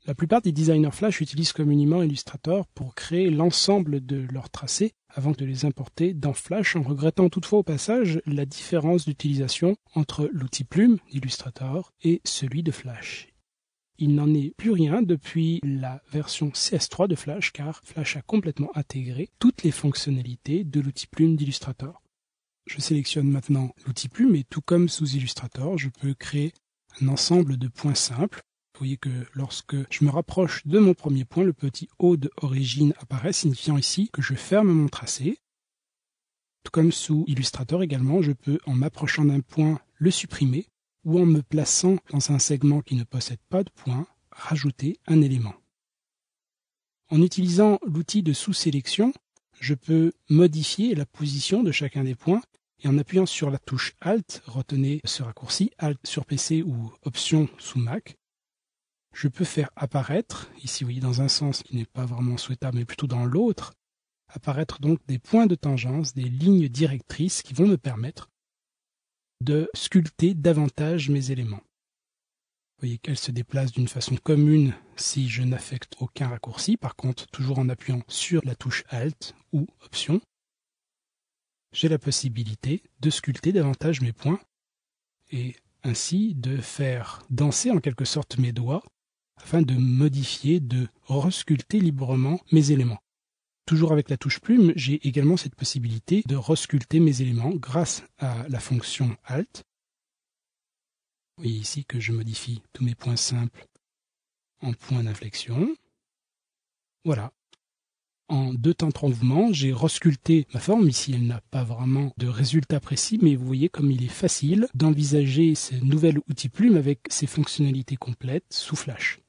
La plupart des designers Flash utilisent communément Illustrator pour créer l'ensemble de leurs tracés avant de les importer dans Flash, en regrettant toutefois au passage la différence d'utilisation entre l'outil Plume d'Illustrator et celui de Flash. Il n'en est plus rien depuis la version CS3 de Flash, car Flash a complètement intégré toutes les fonctionnalités de l'outil Plume d'Illustrator. Je sélectionne maintenant l'outil Plume et tout comme sous Illustrator, je peux créer un ensemble de points simples. Vous voyez que lorsque je me rapproche de mon premier point, le petit O de origine apparaît, signifiant ici que je ferme mon tracé. Tout comme sous Illustrator également, je peux, en m'approchant d'un point, le supprimer, ou en me plaçant dans un segment qui ne possède pas de point, rajouter un élément. En utilisant l'outil de sous-sélection, je peux modifier la position de chacun des points, et en appuyant sur la touche Alt, retenez ce raccourci, Alt sur PC ou Option sous Mac, je peux faire apparaître, ici vous voyez dans un sens qui n'est pas vraiment souhaitable, mais plutôt dans l'autre, apparaître donc des points de tangence, des lignes directrices qui vont me permettre de sculpter davantage mes éléments. Vous voyez qu'elles se déplacent d'une façon commune si je n'affecte aucun raccourci, par contre toujours en appuyant sur la touche Alt ou Option, j'ai la possibilité de sculpter davantage mes points et ainsi de faire danser en quelque sorte mes doigts afin de modifier, de resculpter librement mes éléments. Toujours avec la touche Plume, j'ai également cette possibilité de resculpter mes éléments grâce à la fonction Alt. Vous voyez ici que je modifie tous mes points simples en points d'inflexion. Voilà. En 2 temps 3 mouvements, j'ai resculpté ma forme. Ici, elle n'a pas vraiment de résultat précis, mais vous voyez comme il est facile d'envisager ce nouvel outil Plume avec ses fonctionnalités complètes sous Flash.